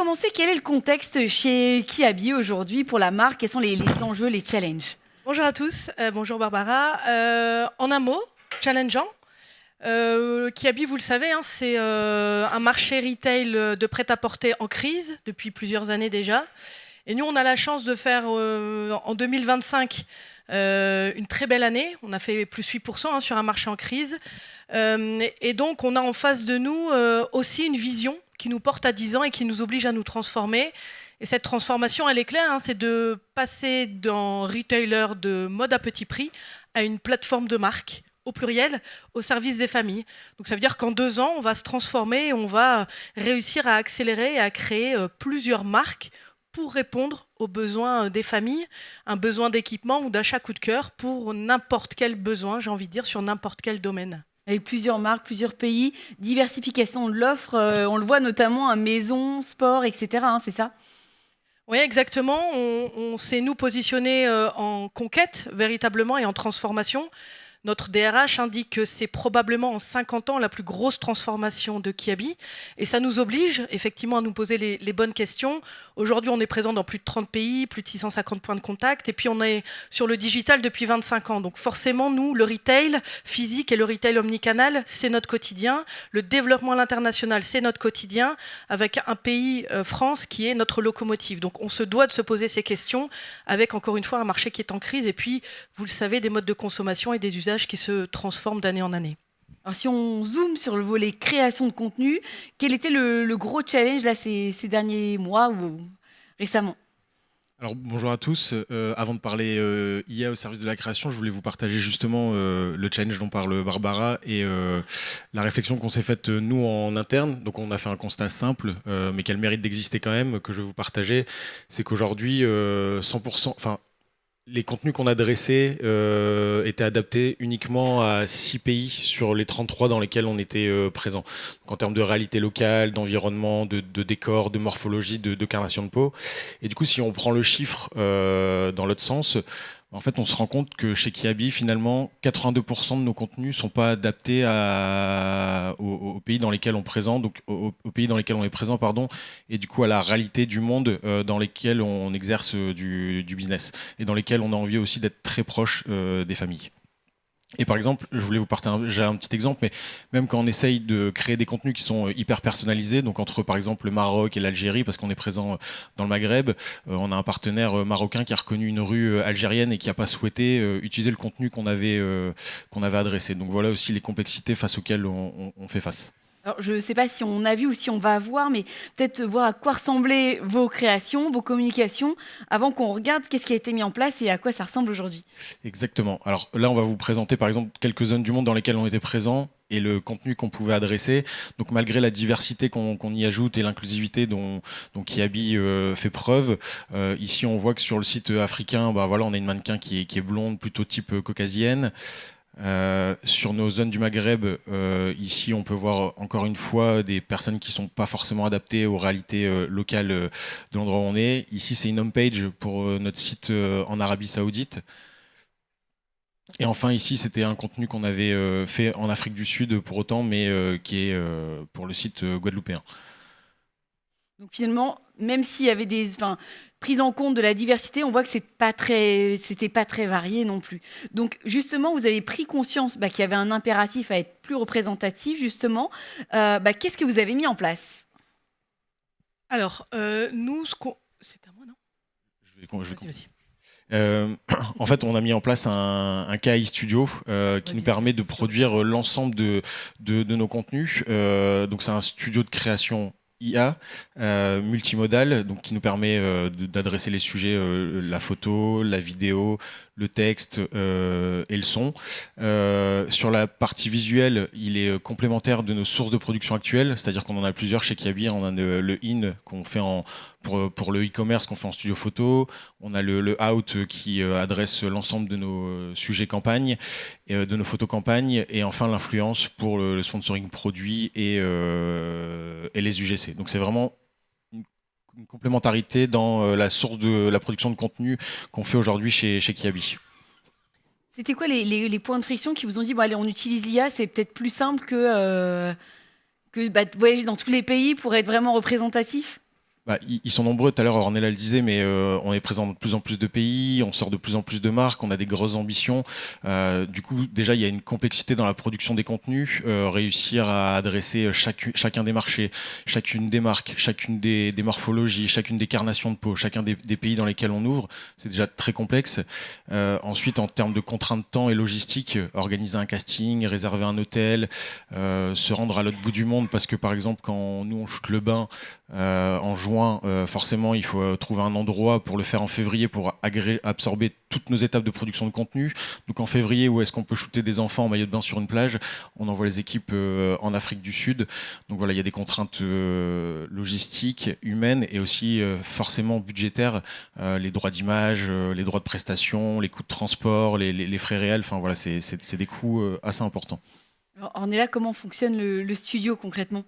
commencer, quel est le contexte chez Kiabi aujourd'hui pour la marque? Quels sont les enjeux, les challenges? Bonjour à tous, bonjour Barbara. En un mot, challengeant. Kiabi, vous le savez, hein, c'est un marché retail de prêt-à-porter en crise depuis plusieurs années déjà. Et nous, on a la chance de faire en 2025 une très belle année. On a fait plus 8% sur un marché en crise. Et donc, on a en face de nous aussi une vision qui nous porte à 10 ans et qui nous oblige à nous transformer. Et cette transformation, elle est claire, hein, c'est de passer d'un retailer de mode à petit prix à une plateforme de marque, au pluriel, au service des familles. Donc ça veut dire qu'en 2 ans, on va se transformer et on va réussir à accélérer et à créer plusieurs marques pour répondre aux besoins des familles, un besoin d'équipement ou d'achat coup de cœur pour n'importe quel besoin, j'ai envie de dire, sur n'importe quel domaine. Avec plusieurs marques, plusieurs pays, diversification de l'offre, on le voit notamment à maison, sport, etc. Hein, c'est ça? Oui, exactement. On s'est, nous, positionnés en conquête, véritablement, et en transformation. Notre DRH indique que c'est probablement en 50 ans la plus grosse transformation de Kiabi. Et ça nous oblige effectivement à nous poser les bonnes questions. Aujourd'hui, on est présent dans plus de 30 pays, plus de 650 points de contact. Et puis, on est sur le digital depuis 25 ans. Donc forcément, nous, le retail physique et le retail omnicanal, c'est notre quotidien. Le développement à l'international, c'est notre quotidien, avec un pays, France, qui est notre locomotive. Donc on se doit de se poser ces questions avec, encore une fois, un marché qui est en crise. Et puis, vous le savez, des modes de consommation et des usages qui se transforment d'année en année. Alors si on zoome sur le volet création de contenu, quel était le gros challenge là, ces derniers mois ou récemment? Alors bonjour à tous. Avant de parler IA au service de la création, je voulais vous partager justement le challenge dont parle Barbara et la réflexion qu'on s'est faite nous en interne. Donc on a fait un constat simple, mais qui a le mérite d'exister quand même, que je vais vous partager. C'est qu'aujourd'hui, 100%, enfin les contenus qu'on a dressés étaient adaptés uniquement à 6 pays sur les 33 dans lesquels on était présent. Donc en termes de réalité locale, d'environnement, de décor, de morphologie, de carnation de peau. Et du coup, si on prend le chiffre dans l'autre sens, en fait, on se rend compte que chez Kiabi, finalement, 82% de nos contenus ne sont pas adaptés aux pays dans lesquels on présente, donc aux pays dans lesquels on est présent, pardon, et du coup à la réalité du monde dans lesquels on exerce du business et dans lesquels on a envie aussi d'être très proche des familles. Et par exemple, je voulais vous partager un petit exemple, mais même quand on essaye de créer des contenus qui sont hyper personnalisés, donc entre par exemple le Maroc et l'Algérie, parce qu'on est présent dans le Maghreb, on a un partenaire marocain qui a reconnu une rue algérienne et qui n'a pas souhaité utiliser le contenu qu'on avait adressé. Donc voilà aussi les complexités face auxquelles on fait face. Alors, je ne sais pas si on a vu ou si on va voir, mais peut-être voir à quoi ressemblaient vos créations, vos communications, avant qu'on regarde qu'est-ce qui a été mis en place et à quoi ça ressemble aujourd'hui. Exactement. Alors là, on va vous présenter par exemple quelques zones du monde dans lesquelles on était présent et le contenu qu'on pouvait adresser. Donc malgré la diversité qu'on y ajoute et l'inclusivité dont Kiabi fait preuve, ici on voit que sur le site africain, bah, voilà, on a une mannequin qui est blonde, plutôt type caucasienne. Sur nos zones du Maghreb, ici on peut voir encore une fois des personnes qui ne sont pas forcément adaptées aux réalités locales de l'endroit où on est. Ici c'est une homepage pour notre site en Arabie Saoudite. Et enfin ici c'était un contenu qu'on avait fait en Afrique du Sud pour autant, mais qui est pour le site guadeloupéen. Donc finalement, même s'il y avait prise en compte de la diversité, on voit que c'était pas très varié non plus. Donc justement, vous avez pris conscience qu'il y avait un impératif à être plus représentatif, justement. Qu'est-ce que vous avez mis en place? Alors, nous, c'est à moi, non? Je vais en fait, on a mis en place un KI Studio qui nous permet de produire l'ensemble de nos contenus. Donc c'est un studio de création IA multimodal, donc qui nous permet d'adresser les sujets, la photo, la vidéo, le texte et le son. Sur la partie visuelle, il est complémentaire de nos sources de production actuelles, c'est-à-dire qu'on en a plusieurs chez Kiabi. On a le in qu'on fait pour le e-commerce qu'on fait en studio photo. On a le out qui adresse l'ensemble de nos sujets campagne, de nos photos campagne, et enfin l'influence pour le sponsoring produit et les UGC. Donc c'est vraiment une complémentarité dans la source de la production de contenu qu'on fait aujourd'hui chez Kiabi. C'était quoi les points de friction qui vous ont dit, bon allez, on utilise l'IA, c'est peut-être plus simple que de voyager dans tous les pays pour être vraiment représentatif? Ils sont nombreux, tout à l'heure Ornella le disait, mais on est présent dans de plus en plus de pays, on sort de plus en plus de marques, on a des grosses ambitions. Du coup, déjà, il y a une complexité dans la production des contenus, réussir à adresser chacun des marchés, chacune des marques, chacune des morphologies, chacune des carnations de peau, chacun des pays dans lesquels on ouvre, c'est déjà très complexe. Ensuite, en termes de contraintes de temps et logistique, organiser un casting, réserver un hôtel, se rendre à l'autre bout du monde, parce que par exemple, quand nous on shoot le bain en juin, forcément il faut trouver un endroit pour le faire en février pour absorber toutes nos étapes de production de contenu. Donc en février, où est-ce qu'on peut shooter des enfants en maillot de bain sur une plage? On envoie les équipes en Afrique du Sud. Donc voilà, il y a des contraintes logistiques, humaines et aussi forcément budgétaires, les droits d'image, les droits de prestation, les coûts de transport, les frais réels. Enfin voilà, c'est des coûts assez importants. Alors, Ornella, comment fonctionne le studio concrètement?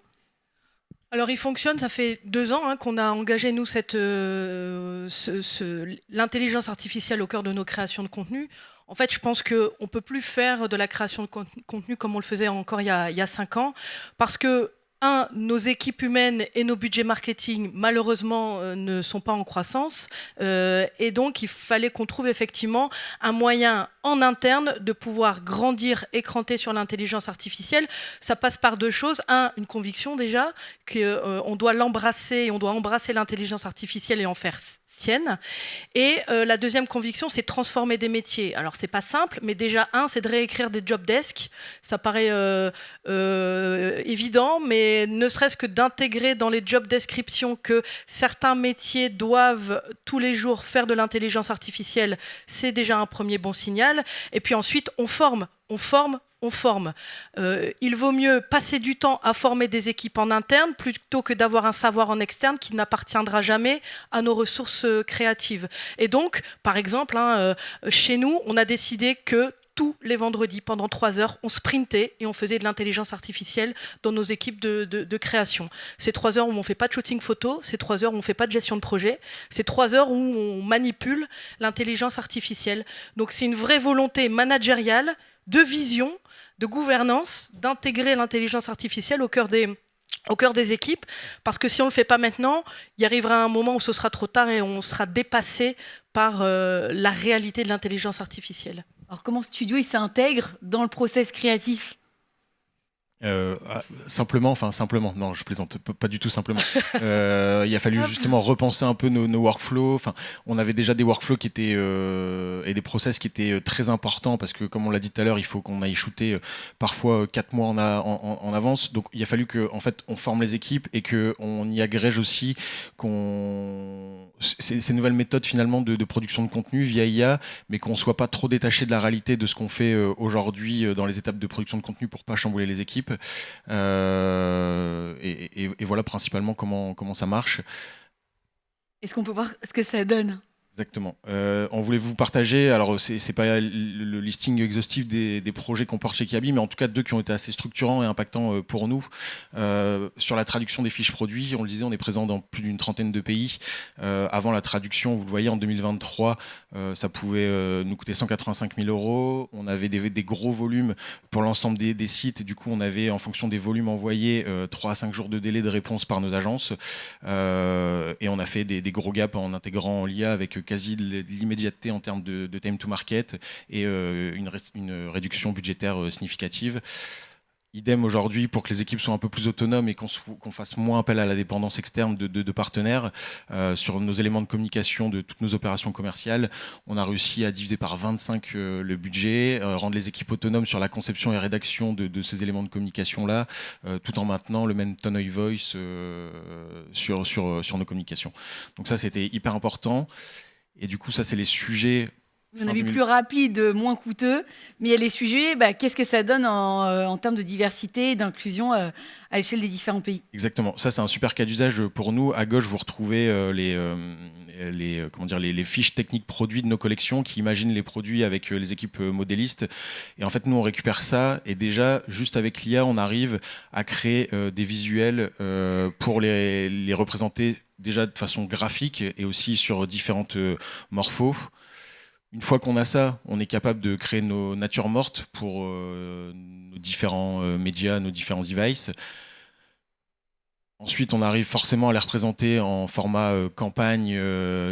Alors, il fonctionne, ça fait 2 ans qu'on a engagé, nous, l'intelligence artificielle au cœur de nos créations de contenu. En fait, je pense qu'on ne peut plus faire de la création de contenu comme on le faisait encore il y a 5 ans, parce que, nos équipes humaines et nos budgets marketing, malheureusement, ne sont pas en croissance. Et donc, il fallait qu'on trouve effectivement un moyen en interne de pouvoir grandir, écranter sur l'intelligence artificielle. Ça passe par 2 choses. Une conviction déjà, qu'on doit l'embrasser, on doit embrasser l'intelligence artificielle et en faire sienne. Et la deuxième conviction, c'est transformer des métiers. Alors, c'est pas simple, mais déjà, c'est de réécrire des job desks. Ça paraît évident, mais ne serait-ce que d'intégrer dans les job descriptions que certains métiers doivent tous les jours faire de l'intelligence artificielle, c'est déjà un premier bon signal. Et puis ensuite, on forme. Il vaut mieux passer du temps à former des équipes en interne plutôt que d'avoir un savoir en externe qui n'appartiendra jamais à nos ressources créatives. Et donc, par exemple, chez nous, on a décidé que tous les vendredis, pendant 3 heures, on sprintait et on faisait de l'intelligence artificielle dans nos équipes de création. C'est 3 heures où on ne fait pas de shooting photo, c'est 3 heures où on ne fait pas de gestion de projet, c'est 3 heures où on manipule l'intelligence artificielle. Donc c'est une vraie volonté managériale, de vision, de gouvernance, d'intégrer l'intelligence artificielle au cœur des équipes, parce que si on ne le fait pas maintenant, il arrivera un moment où ce sera trop tard et on sera dépassé par la réalité de l'intelligence artificielle. Alors comment Studio il s'intègre dans le process créatif? Simplement, non, je plaisante, pas du tout simplement. Il a fallu justement repenser un peu nos workflows. Enfin, on avait déjà des workflows qui étaient et des process qui étaient très importants parce que, comme on l'a dit tout à l'heure, il faut qu'on aille shooter parfois 4 mois en avance. Donc, il a fallu que, en fait, on forme les équipes et que on y agrège aussi ces nouvelles méthodes finalement de production de contenu via IA, mais qu'on soit pas trop détaché de la réalité de ce qu'on fait aujourd'hui dans les étapes de production de contenu pour pas chambouler les équipes. Et voilà principalement comment ça marche. Est-ce qu'on peut voir ce que ça donne? Exactement. On voulait vous partager, alors c'est pas le listing exhaustif des projets qu'on porte chez Kiabi, mais en tout cas 2 qui ont été assez structurants et impactants pour nous. Sur la traduction des fiches produits, on le disait, on est présent dans plus d'une trentaine de pays. Avant la traduction, vous le voyez, en 2023, ça pouvait nous coûter 185 000 €. On avait des gros volumes pour l'ensemble des sites, et du coup on avait, en fonction des volumes envoyés, 3 à 5 jours de délai de réponse par nos agences. Et on a fait des gros gaps en intégrant l'IA avec quasi de l'immédiateté en termes de time to market et une réduction budgétaire significative. Idem aujourd'hui pour que les équipes soient un peu plus autonomes et qu'on fasse moins appel à la dépendance externe de partenaires sur nos éléments de communication de toutes nos opérations commerciales. On a réussi à diviser par 25 le budget, rendre les équipes autonomes sur la conception et rédaction de ces éléments de communication-là, tout en maintenant le même tone of voice sur nos communications. Donc ça, c'était hyper important. Et du coup, ça, c'est les sujets. Vous en avez plus rapide, moins coûteux, mais il y a les sujets, qu'est-ce que ça donne en termes de diversité et d'inclusion à l'échelle des différents pays? Exactement, ça c'est un super cas d'usage pour nous. À gauche, vous retrouvez les fiches techniques produits de nos collections qui imaginent les produits avec les équipes modélistes. Et en fait, nous, on récupère ça et déjà, juste avec l'IA, on arrive à créer des visuels pour les représenter déjà de façon graphique et aussi sur différentes morphos. Une fois qu'on a ça, on est capable de créer nos natures mortes pour nos différents médias, nos différents devices. Ensuite, on arrive forcément à les représenter en format campagne,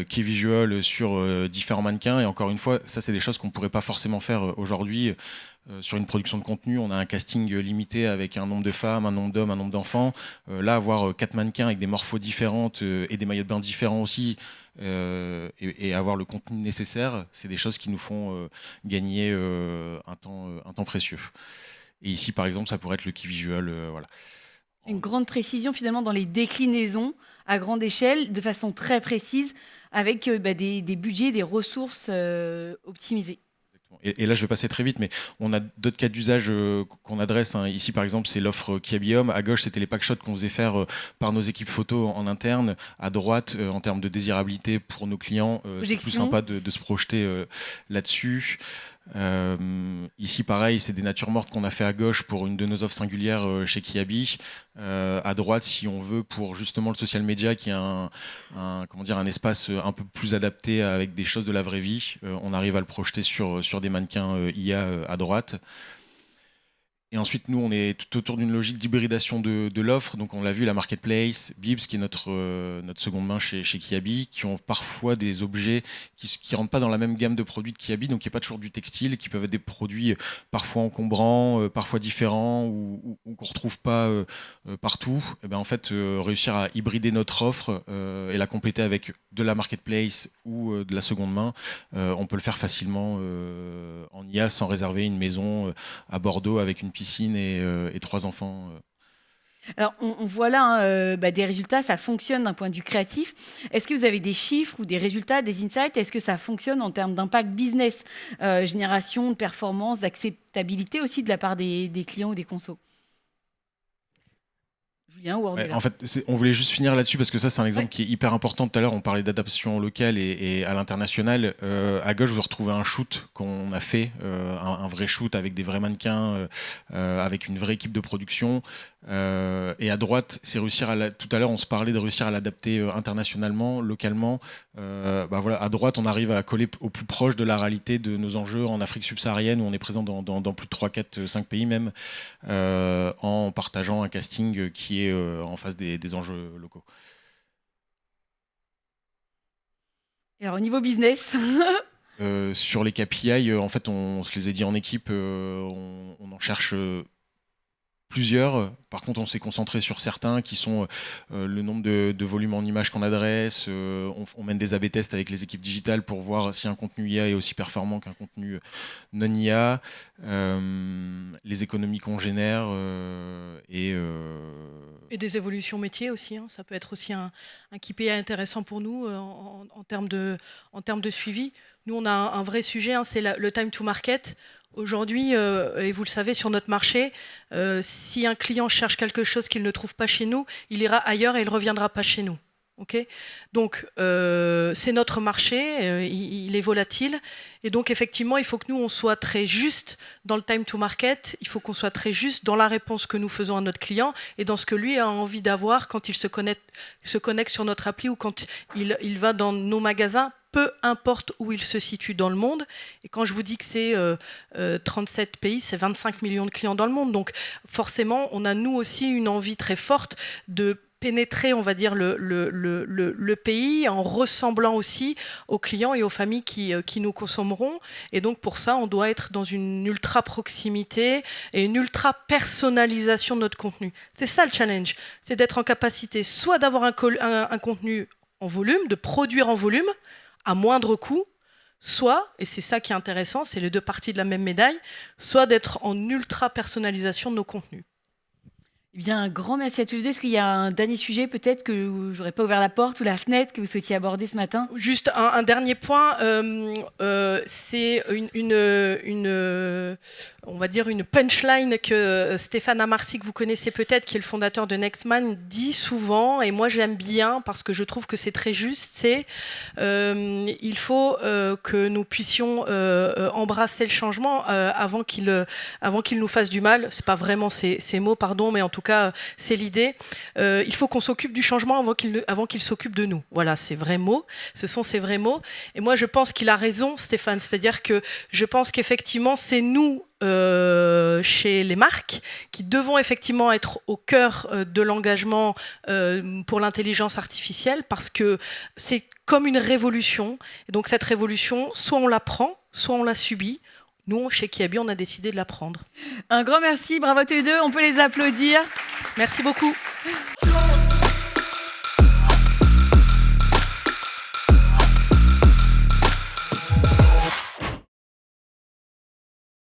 key visual sur différents mannequins. Et encore une fois, ça, c'est des choses qu'on ne pourrait pas forcément faire aujourd'hui. Sur une production de contenu, on a un casting limité avec un nombre de femmes, un nombre d'hommes, un nombre d'enfants. Là, avoir 4 mannequins avec des morphos différentes et des maillots de bain différents aussi, et avoir le contenu nécessaire, c'est des choses qui nous font gagner un temps précieux. Et ici, par exemple, ça pourrait être le key visual. Voilà. Une grande précision finalement dans les déclinaisons à grande échelle, de façon très précise, avec des budgets, des ressources optimisées. Et là, je vais passer très vite, mais on a d'autres cas d'usage qu'on adresse. Ici, par exemple, c'est l'offre Kiabi Home. À gauche, c'était les packshots qu'on faisait faire par nos équipes photo en interne. À droite, en termes de désirabilité pour nos clients, c'est plus sympa de se projeter là-dessus. Ici, pareil, c'est des natures mortes qu'on a fait à gauche pour une de nos offres singulières chez Kiabi. À droite, si on veut, pour justement le social media, qui est un espace un peu plus adapté avec des choses de la vraie vie, on arrive à le projeter sur des mannequins IA à droite. Et ensuite, nous, on est tout autour d'une logique d'hybridation de l'offre. Donc, on l'a vu, la marketplace, Bibs, qui est notre seconde main chez Kiabi, qui ont parfois des objets qui ne rentrent pas dans la même gamme de produits de Kiabi, donc qui n'est pas toujours du textile, qui peuvent être des produits parfois encombrants, parfois différents, ou qu'on ne retrouve pas partout. Et ben, en fait, réussir à hybrider notre offre et la compléter avec de la marketplace ou de la seconde main, on peut le faire facilement en IA sans réserver une maison à Bordeaux avec une piscine et 3 enfants. Alors, on voit là des résultats, ça fonctionne d'un point de vue créatif. Est-ce que vous avez des chiffres ou des résultats, des insights? Est-ce que ça fonctionne en termes d'impact business, génération de performance, d'acceptabilité aussi de la part des clients ou des consos? Julien ou Ornella? En fait, on voulait juste finir là-dessus parce que ça, c'est un exemple qui est hyper important. Tout à l'heure, on parlait d'adaptation locale et à l'international. À gauche, vous retrouvez un shoot qu'on a fait, un vrai shoot avec des vrais mannequins, avec une vraie équipe de production. Et à droite, c'est réussir tout à l'heure, on se parlait de réussir à l'adapter internationalement, localement. Voilà, à droite, on arrive à coller au plus proche de la réalité de nos enjeux en Afrique subsaharienne, où on est présent dans plus de 3, 4, 5 pays même, en partageant un casting qui est en face des enjeux locaux. Et alors, au niveau business sur les KPI, en fait, on se les a dit en équipe, on en cherche plusieurs. Par contre, on s'est concentré sur certains qui sont le nombre de volumes en images qu'on adresse. On mène des A/B tests avec les équipes digitales pour voir si un contenu IA est aussi performant qu'un contenu non IA. Les économies qu'on génère et des évolutions métiers aussi. Ça peut être aussi un KPI intéressant pour nous en termes de suivi. Nous, on a un vrai sujet, c'est le time to market. Aujourd'hui, et vous le savez, sur notre marché, si un client cherche quelque chose qu'il ne trouve pas chez nous, il ira ailleurs et il ne reviendra pas chez nous. Okay, donc, c'est notre marché, il est volatile. Et donc, effectivement, il faut que nous, on soit très juste dans le time to market. Il faut qu'on soit très juste dans la réponse que nous faisons à notre client et dans ce que lui a envie d'avoir quand il se connecte sur notre appli ou quand il va dans nos magasins, peu importe où il se situe dans le monde. Et quand je vous dis que c'est 37 pays, c'est 25 millions de clients dans le monde. Donc, forcément, on a, nous aussi, une envie très forte de pénétrer, on va dire, le pays en ressemblant aussi aux clients et aux familles qui nous consommeront. Et donc, pour ça, on doit être dans une ultra proximité et une ultra personnalisation de notre contenu. C'est ça le challenge. C'est d'être en capacité soit d'avoir un contenu en volume, de produire en volume, à moindre coût, soit, et c'est ça qui est intéressant, c'est les deux parties de la même médaille, soit d'être en ultra personnalisation de nos contenus. Eh bien, un grand merci à tous les deux. Est-ce qu'il y a un dernier sujet peut-être que je n'aurais pas ouvert la porte ou la fenêtre que vous souhaitiez aborder ce matin? Juste un dernier point, c'est on va dire une punchline que Stéphane Amarcy, que vous connaissez peut-être, qui est le fondateur de Nextman, dit souvent, et moi j'aime bien parce que je trouve que c'est très juste, c'est il faut que nous puissions embrasser le changement avant qu'il nous fasse du mal. C'est pas vraiment ces mots, pardon, mais en tout tout cas, c'est l'idée. Il faut qu'on s'occupe du changement avant qu'il s'occupe de nous. Voilà, ces vrais mots. Ce sont ces vrais mots. Et moi, je pense qu'il a raison, Stéphane. C'est-à-dire que je pense qu'effectivement, c'est nous, chez les marques, qui devons effectivement être au cœur de l'engagement pour l'intelligence artificielle, parce que c'est comme une révolution. Et donc cette révolution, soit on la prend, soit on la subit. Nous, chez Kiabi, on a décidé de la prendre. Un grand merci, bravo à tous les deux, on peut les applaudir. Merci beaucoup.